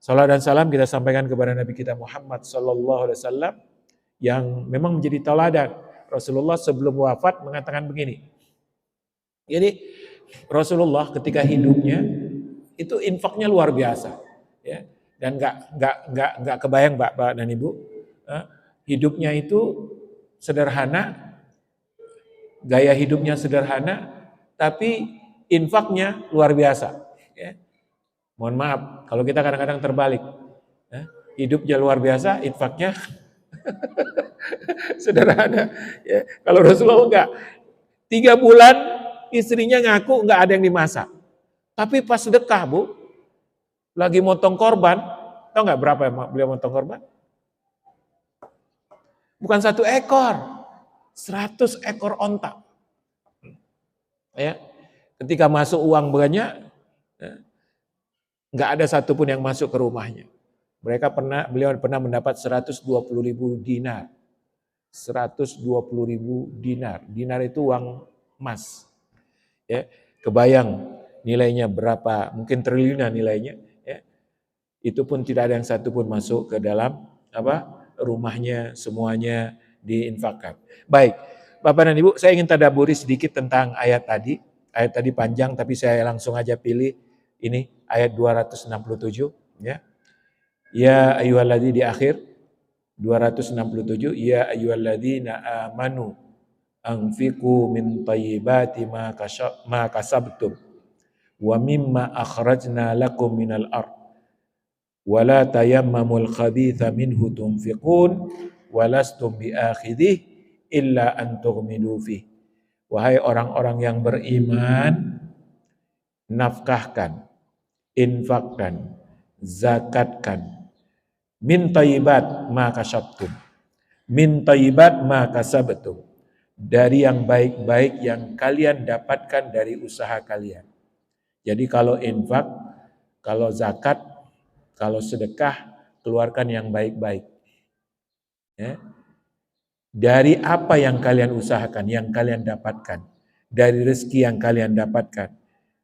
Salam dan salam kita sampaikan kepada Nabi kita Muhammad sallallahu alaihi wasallam yang memang menjadi tauladan. Rasulullah sebelum wafat mengatakan begini. Jadi Rasulullah ketika hidupnya itu infaknya luar biasa, ya. Dan nggak kebayang Bapak dan Ibu, hidupnya itu sederhana, gaya hidupnya sederhana, tapi infaknya luar biasa. Ya. Mohon maaf kalau kita kadang-kadang terbalik, hidupnya luar biasa, infaknya sederhana. Ya. Kalau Rasulullah enggak, 3 bulan istrinya ngaku enggak ada yang dimasak. Tapi pas sedekah Bu, lagi motong korban, tahu nggak berapa beliau motong korban? Bukan 1 ekor, 100 ekor onta. Ya, ketika masuk uang banyak, nggak ada satupun yang masuk ke rumahnya. Beliau pernah mendapat 120.000 dinar. 120.000 dinar. Dinar itu uang emas. Ya, kebayang nilainya berapa, mungkin triliunan nilainya. Ya. Itu pun tidak ada yang satupun masuk ke dalam rumahnya, semuanya diinfakkan. Baik, Bapak dan Ibu, saya ingin tadabburi sedikit tentang ayat tadi. Ayat tadi panjang, tapi saya langsung aja pilih ini ayat 267. Ya ayyuhalladzina di akhir 267, ya ayyuhalladzina amanu anfiqu min thayyibati ma kasabtum wa mimma akhrajna lakum minal ard wa la tayammamul khabitha minhu tunfiqun wa lastum biakhidih illa an tughmidu fih. Wahai orang-orang yang beriman, nafkahkan, infakkan, zakatkan min thayyibat ma kasabtum, min thayyibat ma kasabtum, dari yang baik-baik yang kalian dapatkan dari usaha kalian. Jadi kalau infak, kalau zakat, kalau sedekah, keluarkan yang baik-baik. Ya. Dari apa yang kalian usahakan, yang kalian dapatkan, dari rezeki yang kalian dapatkan.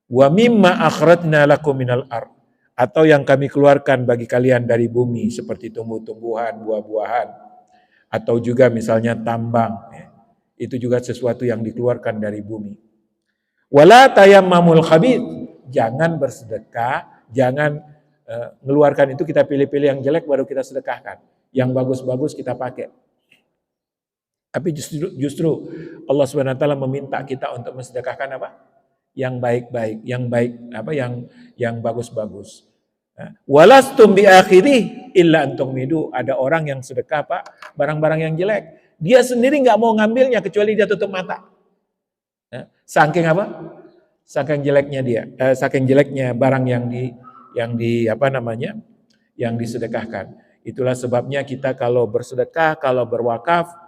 Wa mimma akhrajna lakum minal ard, atau yang kami keluarkan bagi kalian dari bumi seperti tumbuh-tumbuhan, buah-buahan, atau juga misalnya tambang. Ya. Itu juga sesuatu yang dikeluarkan dari bumi. Wala tayammamul khabith, jangan bersedekah, jangan mengeluarkan itu kita pilih-pilih yang jelek baru kita sedekahkan. Yang bagus-bagus kita pakai. Tapi justru Allah Subhanahu wa taala meminta kita untuk mensedekahkan apa? Yang baik-baik, yang bagus-bagus. Walastum biakhirih illa antum midu. Ada orang yang sedekah Pak, barang-barang yang jelek. Dia sendiri nggak mau ngambilnya kecuali dia tutup mata. Saking apa? Saking jeleknya dia, saking jeleknya barang yang disedekahkan. Itulah sebabnya kita kalau bersedekah, kalau berwakaf,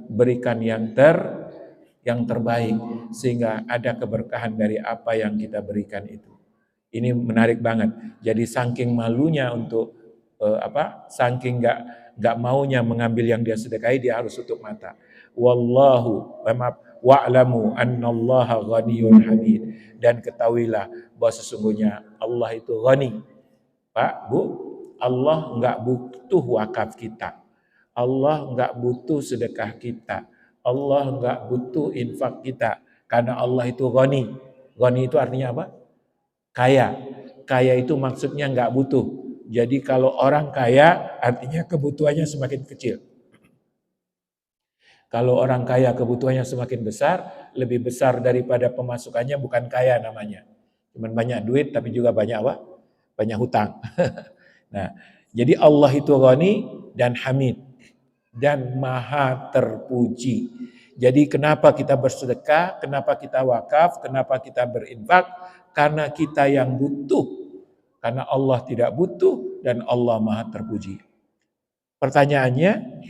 berikan yang terbaik sehingga ada keberkahan dari apa yang kita berikan itu. Ini menarik banget. Jadi saking malunya untuk saking nggak maunya mengambil yang dia sedekahi, dia harus tutup mata. Wa'lamu annallaha ghaniyyun hamid, dan ketahuilah bahwa sesungguhnya Allah itu ghani. Pak, Bu, Allah nggak butuh wakaf kita. Allah nggak butuh sedekah kita. Allah nggak butuh infak kita. Karena Allah itu ghani. Ghani itu artinya apa? Kaya. Kaya itu maksudnya nggak butuh. Jadi kalau orang kaya artinya kebutuhannya semakin kecil. Kalau orang kaya kebutuhannya semakin besar, lebih besar daripada pemasukannya, bukan kaya namanya. Cuman banyak duit tapi juga banyak apa? Banyak hutang. Nah, jadi Allah itu ghani dan hamid dan maha terpuji. Jadi kenapa kita bersedekah, kenapa kita wakaf, kenapa kita berinfak? Karena kita yang butuh. Karena Allah tidak butuh dan Allah maha terpuji. Pertanyaannya,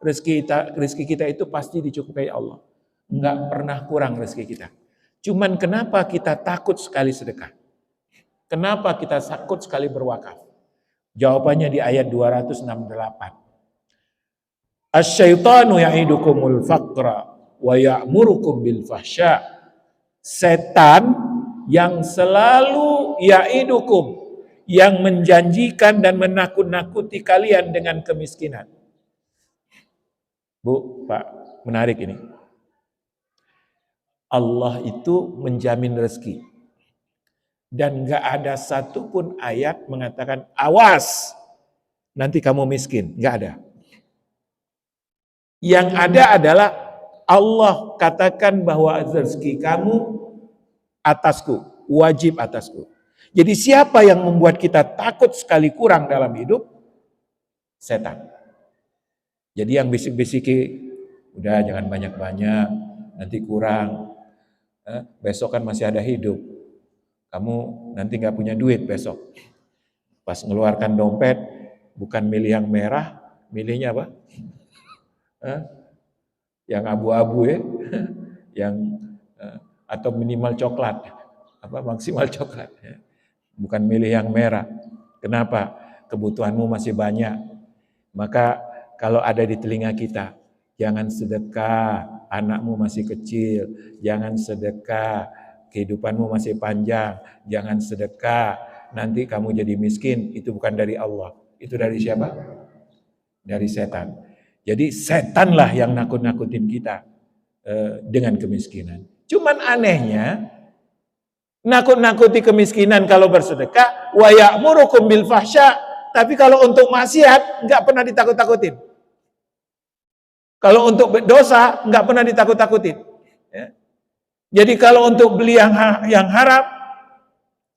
rezeki kita itu pasti dicukupi Allah. Enggak pernah kurang rezeki kita. Cuman kenapa kita takut sekali sedekah? Kenapa kita takut sekali berwakaf? Jawabannya di ayat 268. Asyaitanu ya'idukumul faqra wa ya'murukum bil fahsya. Setan yang selalu ya'idukum, yang menjanjikan dan menakut-nakuti kalian dengan kemiskinan. Bu, Pak, menarik ini. Allah itu menjamin rezeki. Dan gak ada satupun ayat mengatakan, awas, nanti kamu miskin. Gak ada. Yang ada adalah Allah katakan bahwa rezeki kamu atasku, wajib atasku. Jadi siapa yang membuat kita takut sekali kurang dalam hidup? Setan. Jadi yang bisik-bisiki, udah jangan banyak-banyak, nanti kurang. Besok kan masih ada hidup. Kamu nanti gak punya duit besok. Pas ngeluarkan dompet, bukan milih yang merah, milihnya apa? Yang abu-abu ya, yang atau minimal coklat, apa maksimal coklat, ya. Bukan milih yang merah. Kenapa? Kebutuhanmu masih banyak. Maka kalau ada di telinga kita, jangan sedekah, anakmu masih kecil, jangan sedekah, kehidupanmu masih panjang, jangan sedekah, nanti kamu jadi miskin. Itu bukan dari Allah. Itu dari siapa? Dari setan. Jadi setanlah yang nakut-nakutin kita dengan kemiskinan. Cuman anehnya, nakut-nakuti kemiskinan kalau bersedekah, wa ya'murukum bil fahsya, tapi kalau untuk maksiat nggak pernah ditakut-takutin. Kalau untuk dosa nggak pernah ditakut-takutin. Ya. Jadi kalau untuk beli yang haram,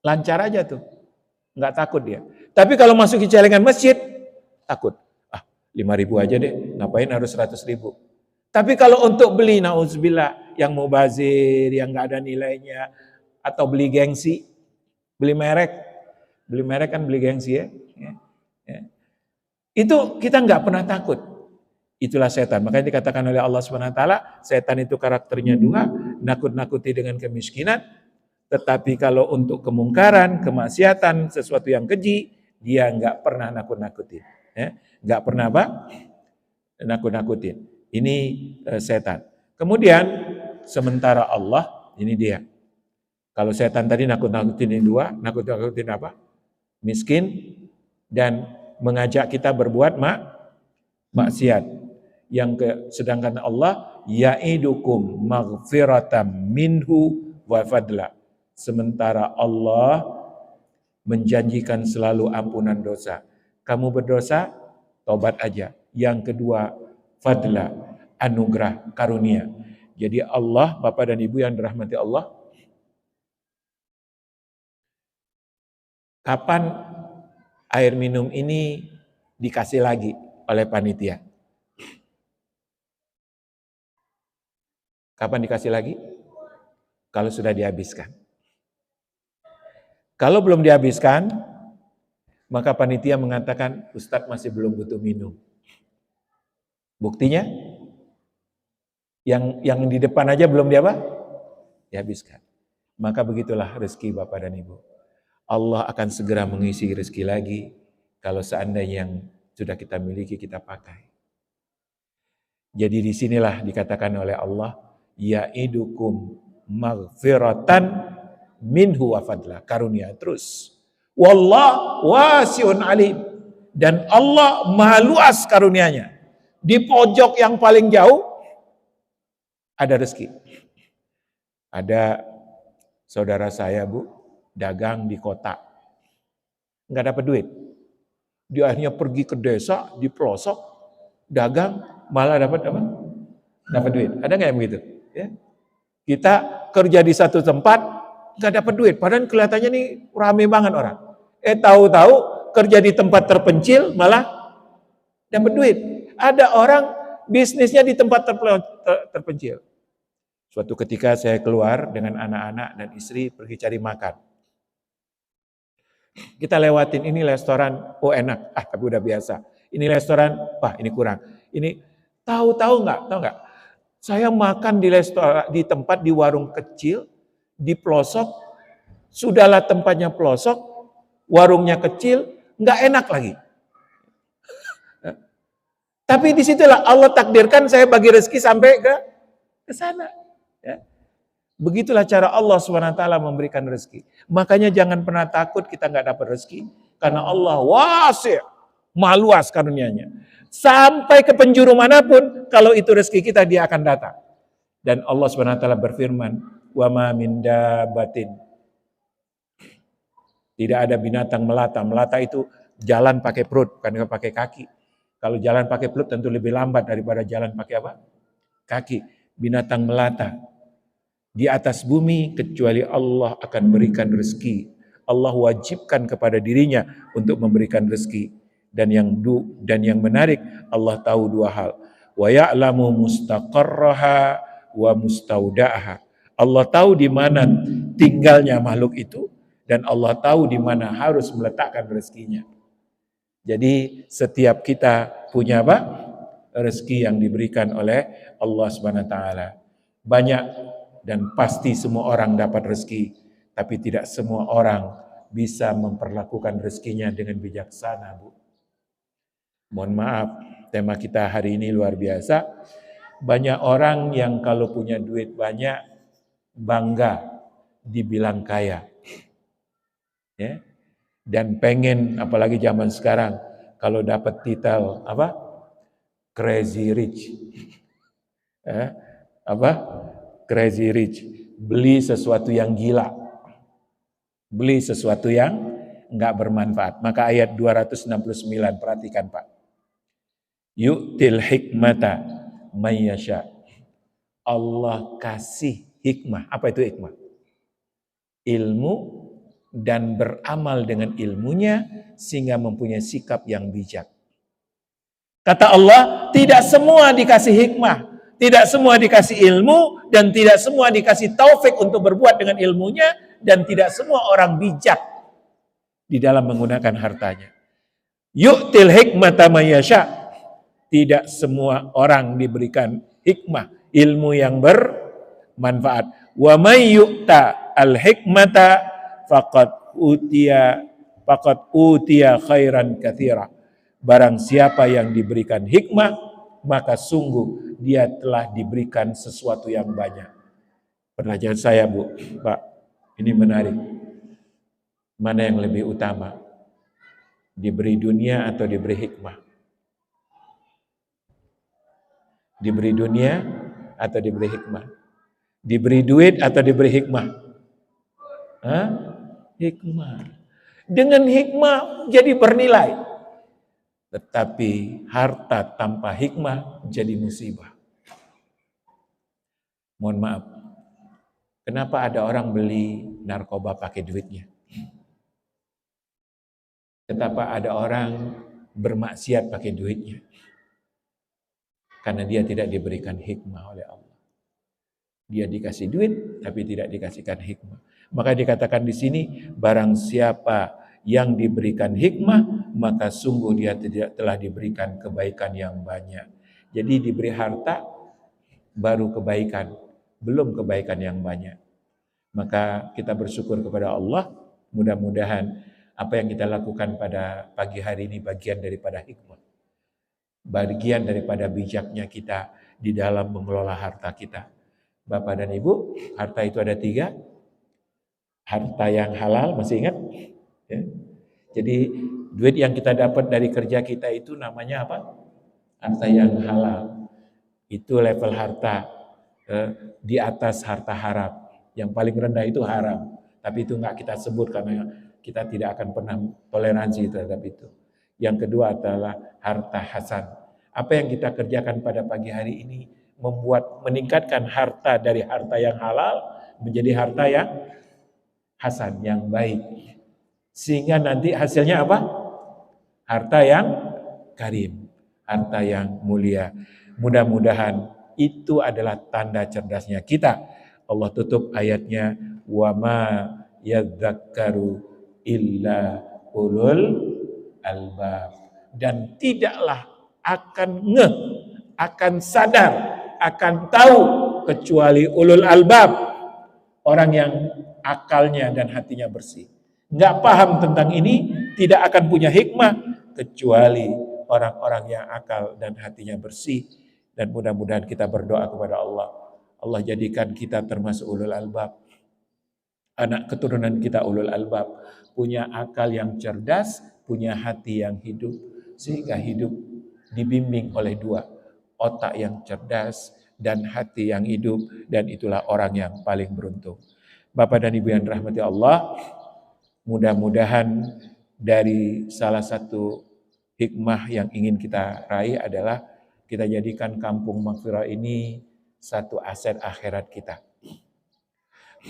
lancar aja tuh, nggak takut dia. Tapi kalau masuk ke celengan masjid, takut. 5.000 aja deh, ngapain harus 100.000. Tapi kalau untuk beli, na'udzubillah, yang mubazir, yang nggak ada nilainya, atau beli gengsi, beli merek kan beli gengsi ya. Itu kita nggak pernah takut. Itulah setan. Makanya dikatakan oleh Allah SWT, setan itu karakternya dua, nakut-nakuti dengan kemiskinan, tetapi kalau untuk kemungkaran, kemaksiatan, sesuatu yang keji, dia nggak pernah nakut-nakuti. Ya. Nggak pernah apa? Nakut-nakutin. Ini setan. Kemudian sementara Allah, ini dia. Kalau setan tadi nakut-nakutin ini dua, nakut-nakutin apa? Miskin dan mengajak kita berbuat maksiat. Sedangkan Allah ya'idukum maghfiratam minhu wa fadla. Sementara Allah menjanjikan selalu ampunan dosa. Kamu berdosa, tobat aja. Yang kedua, fadla, anugerah, karunia. Jadi Allah, Bapak dan Ibu yang dirahmati Allah, kapan air minum ini dikasih lagi oleh panitia? Kapan dikasih lagi? Kalau sudah dihabiskan. Kalau belum dihabiskan, maka panitia mengatakan, Ustadz masih belum butuh minum. Buktinya, yang di depan aja belum dihabiskan. Maka begitulah rezeki Bapak dan Ibu. Allah akan segera mengisi rezeki lagi, kalau seandainya yang sudah kita miliki, kita pakai. Jadi disinilah dikatakan oleh Allah, ya'idukum maghfiratan minhu wa fadla, karunia terus. Wallah wasi'un alim. Dan Allah maha luas karunianya. Di pojok yang paling jauh ada rezeki. Ada saudara saya, Bu, dagang di kota. Nggak dapat duit. Dia akhirnya pergi ke desa, di pelosok, dagang, malah dapat apa? Dapat duit. Ada nggak yang begitu? Ya. Kita kerja di satu tempat, nggak dapat duit, padahal kelihatannya nih rame banget orang. Tahu-tahu kerja di tempat terpencil malah dapat duit. Ada orang bisnisnya di tempat terpencil. Suatu ketika saya keluar dengan anak-anak dan istri pergi cari makan. Kita lewatin ini restoran, oh enak, tapi udah biasa. Ini restoran, wah ini kurang. Ini tahu nggak? Saya makan di restoran, di tempat di warung kecil, di pelosok, sudahlah tempatnya pelosok, warungnya kecil, nggak enak lagi. Tapi disitulah Allah takdirkan saya bagi rezeki sampai ke sana. Ya. Begitulah cara Allah SWT memberikan rezeki. Makanya jangan pernah takut kita nggak dapat rezeki. Karena Allah wasi', maha luas karunia-Nya. Sampai ke penjuru manapun, kalau itu rezeki kita, dia akan datang. Dan Allah SWT berfirman, wa ma min dabbatin. Tidak ada binatang melata. Melata itu jalan pakai perut, bukan pakai kaki. Kalau jalan pakai perut tentu lebih lambat daripada jalan pakai apa? Kaki. Binatang melata di atas bumi kecuali Allah akan berikan rezeki. Allah wajibkan kepada dirinya untuk memberikan rezeki. Dan yang menarik, Allah tahu dua hal. Wa ya'lamu mustaqarraha wa mustauda'aha. Allah tahu di mana tinggalnya makhluk itu, dan Allah tahu di mana harus meletakkan rezekinya. Jadi setiap kita punya apa? Rezeki yang diberikan oleh Allah Subhanahu wa taala. Banyak dan pasti semua orang dapat rezeki, tapi tidak semua orang bisa memperlakukan rezekinya dengan bijaksana, Bu. Mohon maaf, tema kita hari ini luar biasa. Banyak orang yang kalau punya duit banyak bangga dibilang kaya. Ya. Dan pengen, apalagi zaman sekarang, kalau dapat titel apa? Crazy rich. Crazy rich. Beli sesuatu yang gila. Beli sesuatu yang enggak bermanfaat. Maka ayat 269, perhatikan Pak. Yu'til hikmata may yasha. Allah kasih hikmah. Apa itu hikmah? Ilmu dan beramal dengan ilmunya sehingga mempunyai sikap yang bijak. Kata Allah, tidak semua dikasih hikmah, tidak semua dikasih ilmu, dan tidak semua dikasih taufik untuk berbuat dengan ilmunya, dan tidak semua orang bijak di dalam menggunakan hartanya. Yu'til hikmata may yasha. Tidak semua orang diberikan hikmah, ilmu yang bermanfaat. Wa may yu'ta al hikmata faqad utiya khairan katsira. Barang siapa yang diberikan hikmah, maka sungguh dia telah diberikan sesuatu yang banyak. Pertanyaan saya, Bu, Pak, ini menarik. Mana yang lebih utama? Diberi dunia atau diberi hikmah? Diberi dunia atau diberi hikmah? Diberi duit atau diberi hikmah? Hikmah. Dengan hikmah jadi bernilai. Tetapi harta tanpa hikmah jadi musibah. Mohon maaf. Kenapa ada orang beli narkoba pakai duitnya? Kenapa ada orang bermaksiat pakai duitnya? Karena dia tidak diberikan hikmah oleh Allah. Dia dikasih duit tapi tidak dikasihkan hikmah. Maka dikatakan di sini, barang siapa yang diberikan hikmah, maka sungguh dia tidak telah diberikan kebaikan yang banyak. Jadi diberi harta, baru kebaikan, belum kebaikan yang banyak. Maka kita bersyukur kepada Allah, mudah-mudahan apa yang kita lakukan pada pagi hari ini bagian daripada hikmah. Bagian daripada bijaknya kita di dalam mengelola harta kita. Bapak dan Ibu, harta itu ada 3. Harta yang halal, masih ingat? Ya. Jadi duit yang kita dapat dari kerja kita itu namanya apa? Harta yang halal. Itu level harta di atas harta haram. Yang paling rendah itu haram. Tapi itu enggak kita sebut karena kita tidak akan pernah toleransi terhadap itu. Yang kedua adalah harta hasan. Apa yang kita kerjakan pada pagi hari ini meningkatkan harta dari harta yang halal menjadi harta yang hasan, yang baik. Sehingga nanti hasilnya apa? Harta yang karim, harta yang mulia. Mudah-mudahan itu adalah tanda cerdasnya kita. Allah tutup ayatnya, wa ma yadzakkaru illa ulul albab. Dan tidaklah akan sadar, akan tahu kecuali ulul albab, orang yang akalnya dan hatinya bersih. Nggak paham tentang ini, tidak akan punya hikmah kecuali orang-orang yang akal dan hatinya bersih. Dan mudah-mudahan kita berdoa kepada Allah. Allah jadikan kita termasuk ulul albab. anak keturunan kita ulul albab, punya akal yang cerdas, punya hati yang hidup, sehingga hidup dibimbing oleh dua, otak yang cerdas dan hati yang hidup, dan itulah orang yang paling beruntung. Bapak dan Ibu yang dirahmati Allah, mudah-mudahan dari salah satu hikmah yang ingin kita raih adalah kita jadikan Kampung Maghfirah ini satu aset akhirat kita.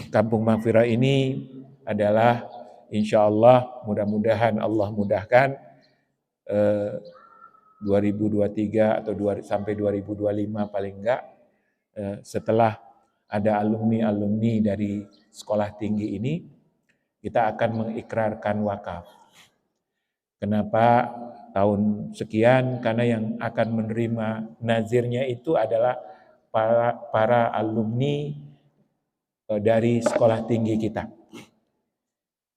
Kampung Maghfirah ini adalah insya Allah, mudah-mudahan Allah mudahkan 2023 atau sampai 2025 paling enggak, setelah ada alumni-alumni dari sekolah tinggi ini, kita akan mengikrarkan wakaf. Kenapa tahun sekian? Karena yang akan menerima nazirnya itu adalah para alumni dari sekolah tinggi kita.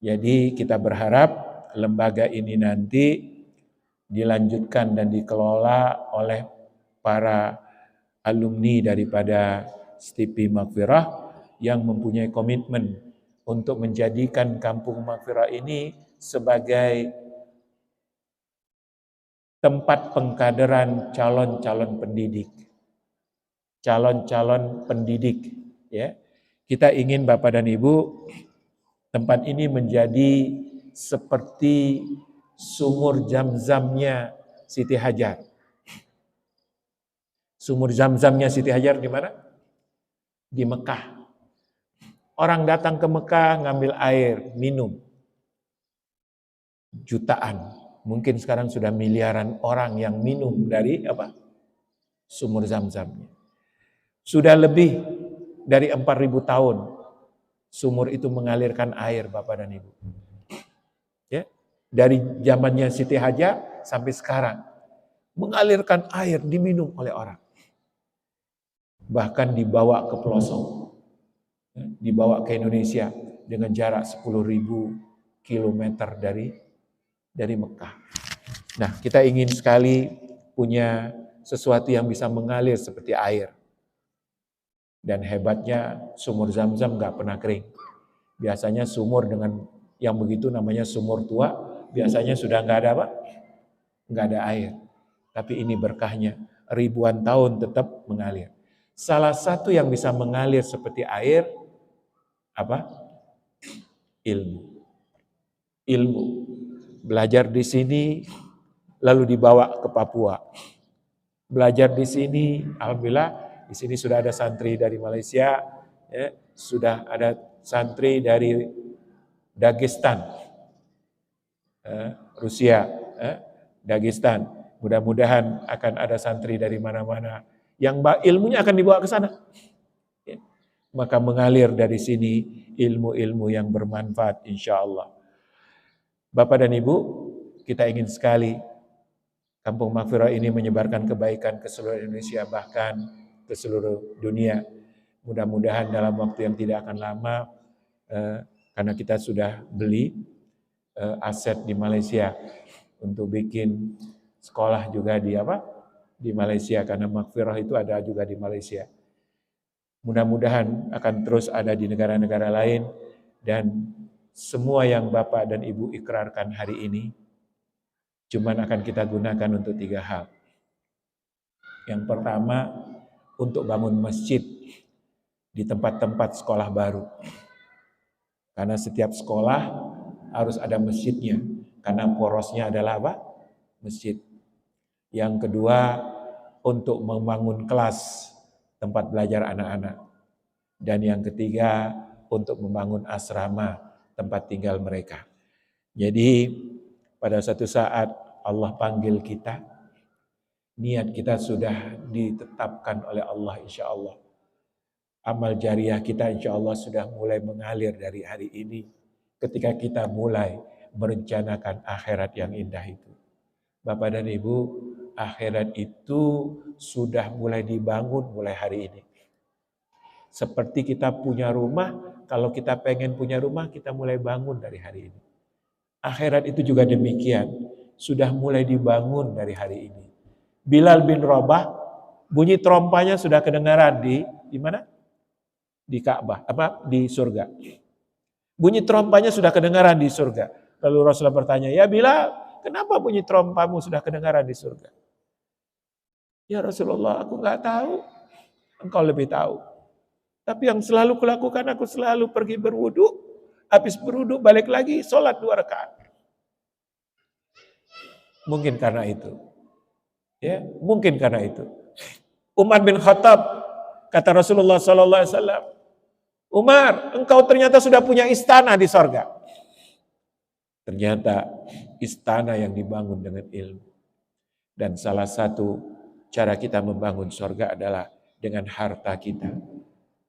Jadi kita berharap lembaga ini nanti dilanjutkan dan dikelola oleh para alumni daripada Stipi Maghfirah yang mempunyai komitmen untuk menjadikan Kampung Maghfirah ini sebagai tempat pengkaderan calon-calon pendidik. Calon-calon pendidik, ya. Kita ingin Bapak dan Ibu, tempat ini menjadi seperti sumur Zam-Zamnya Siti Hajar. Sumur Zam-Zamnya Siti Hajar di mana? Di Mekah. Orang datang ke Mekah ngambil air, minum. Jutaan. Mungkin sekarang sudah miliaran orang yang minum dari sumur Zam-Zamnya. Sudah lebih dari 4.000 tahun sumur itu mengalirkan air, Bapak dan Ibu. Ya, dari zamannya Siti Hajar sampai sekarang mengalirkan air diminum oleh orang. Bahkan dibawa ke pelosok, dibawa ke Indonesia dengan jarak 10.000 kilometer dari Mekah. Nah, kita ingin sekali punya sesuatu yang bisa mengalir seperti air. Dan hebatnya sumur Zam-Zam nggak pernah kering. Biasanya sumur dengan yang begitu namanya sumur tua, biasanya sudah nggak ada nggak ada air. Tapi ini berkahnya, ribuan tahun tetap mengalir. Salah satu yang bisa mengalir seperti air, ilmu. Ilmu. Belajar di sini, lalu dibawa ke Papua. Belajar di sini, alhamdulillah, di sini sudah ada santri dari Malaysia, ya, sudah ada santri dari Dagestan, Rusia, Dagestan. Mudah-mudahan akan ada santri dari mana-mana yang ilmunya akan dibawa ke sana. Ya. Maka mengalir dari sini ilmu-ilmu yang bermanfaat insya Allah. Bapak dan Ibu, kita ingin sekali Kampung Maghfirah ini menyebarkan kebaikan ke seluruh Indonesia, bahkan ke seluruh dunia. Mudah-mudahan dalam waktu yang tidak akan lama, karena kita sudah beli aset di Malaysia untuk bikin sekolah juga di Malaysia, karena Maghfirah itu ada juga di Malaysia. Mudah-mudahan akan terus ada di negara-negara lain, dan semua yang Bapak dan Ibu ikrarkan hari ini cuman akan kita gunakan untuk 3 hal. Yang pertama, untuk bangun masjid di tempat-tempat sekolah baru. Karena setiap sekolah harus ada masjidnya, karena porosnya adalah masjid. Yang kedua, untuk membangun kelas tempat belajar anak-anak. Dan yang ketiga, untuk membangun asrama tempat tinggal mereka. Jadi pada suatu saat Allah panggil kita, niat kita sudah ditetapkan oleh Allah insya Allah. Amal jariah kita insya Allah sudah mulai mengalir dari hari ini ketika kita mulai merencanakan akhirat yang indah itu. Bapak dan Ibu, akhirat itu sudah mulai dibangun mulai hari ini. Seperti kita punya rumah, kalau kita pengen punya rumah, kita mulai bangun dari hari ini. Akhirat itu juga demikian, sudah mulai dibangun dari hari ini. Bilal bin Rabah, bunyi trompanya sudah kedengaran di mana? Di Ka'bah, di surga. Bunyi trompanya sudah kedengaran di surga. Lalu Rasulullah bertanya, ya Bilal, kenapa bunyi trompamu sudah kedengaran di surga? Ya Rasulullah, aku nggak tahu. Engkau lebih tahu. Tapi yang selalu kulakukan, aku selalu pergi berwudu. Habis berwudu balik lagi, sholat 2 rakaat. Mungkin karena itu. Ya, mungkin karena itu. Umar bin Khattab, kata Rasulullah SAW, Umar, engkau ternyata sudah punya istana di sorga. Ternyata istana yang dibangun dengan ilmu. Dan salah satu cara kita membangun sorga adalah dengan harta kita.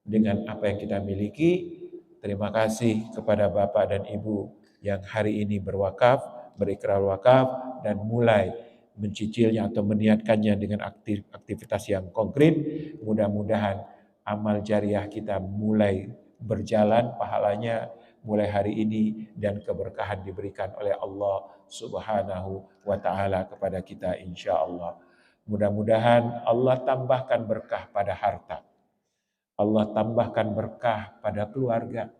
Dengan apa yang kita miliki. Terima kasih kepada Bapak dan Ibu yang hari ini berwakaf, berikrar wakaf, dan mulai mencicilnya atau meniatkannya dengan aktivitas yang konkret. Mudah-mudahan amal jariah kita mulai berjalan pahalanya mulai hari ini dan keberkahan diberikan oleh Allah Subhanahu wa taala kepada kita insyaallah. Mudah-mudahan Allah tambahkan berkah pada harta. Allah tambahkan berkah pada keluarga.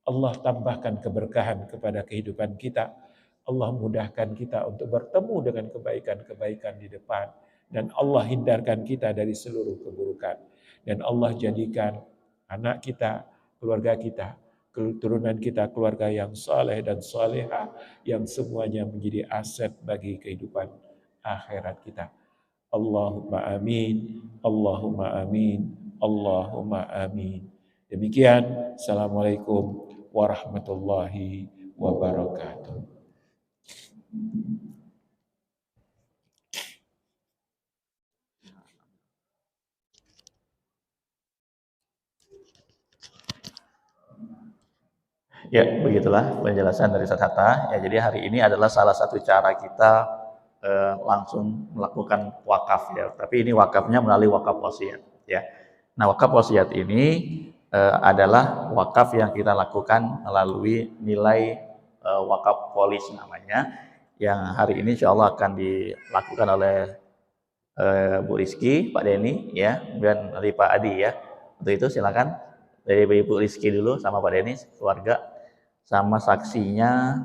Allah tambahkan keberkahan kepada kehidupan kita. Allah mudahkan kita untuk bertemu dengan kebaikan-kebaikan di depan. Dan Allah hindarkan kita dari seluruh keburukan. Dan Allah jadikan anak kita, keluarga kita, keturunan kita, keluarga yang saleh dan salehah, yang semuanya menjadi aset bagi kehidupan akhirat kita. Allahumma amin, Allahumma amin, Allahumma amin. Demikian, Assalamualaikum warahmatullahi wabarakatuh. Ya, begitulah penjelasan dari Ustaz Hatta. Ya, jadi hari ini adalah salah satu cara kita langsung melakukan wakaf ya. Tapi ini wakafnya melalui wakaf wasiat ya. Nah, wakaf wasiat ini adalah wakaf yang kita lakukan melalui nilai wakaf polis namanya, yang hari ini insya Allah akan dilakukan oleh Bu Rizky, Pak Denny ya, dan dari Pak Adi ya. Untuk itu silakan dari Bu Rizky dulu sama Pak Denny keluarga, sama saksinya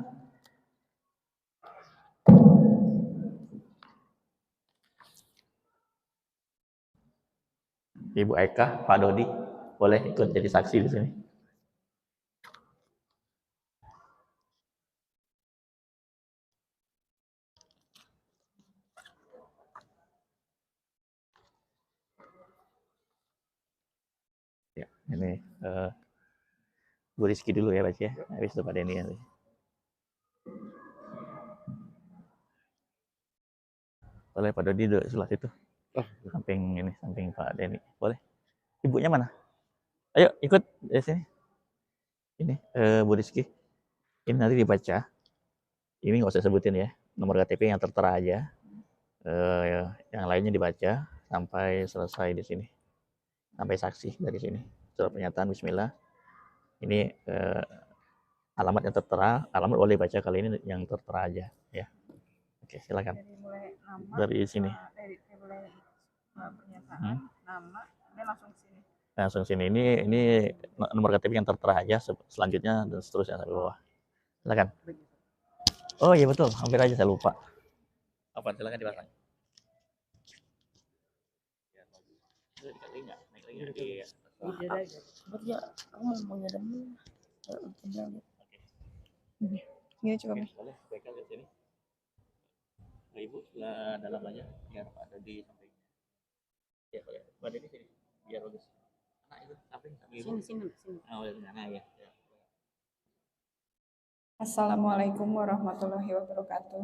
Ibu Eka, Pak Dodi, boleh ikut jadi saksi di sini. Ya, ini Bu Rizky dulu ya, Pak ya. Habis itu Pak Denny ya. Boleh Pak Dodi duduk sebelah situ. Samping ini, samping Pak Denny. Boleh. Ibunya mana? Ayo ikut dari sini. Ini Bu Rizky. Ini nanti dibaca. Ini nggak usah sebutin ya. Nomor KTP yang tertera aja. Yang lainnya dibaca sampai selesai di sini. Sampai saksi dari sini. Surat pernyataan Bismillah. Ini alamat yang tertera. Alamat boleh baca, kali ini yang tertera aja ya. Oke, silakan. Dari sini. Dari pernyataan, nama, ini langsung sini. Langsung sini. Ini nomor KTP yang tertera aja, selanjutnya dan seterusnya sampai bawah. Silakan. Oh iya betul, hampir aja saya lupa. Apa? Silakan dipasang. Iya, aku mau ngadem. Ini coba. Boleh, baikkan di sini. Ibu sebelah dalam aja, biar ada di samping. Ya, boleh. Buat ini sini, biar bagus. Nah, itu samping ibu. Sini. Oh, nah, ya. Assalamualaikum warahmatullahi wabarakatuh.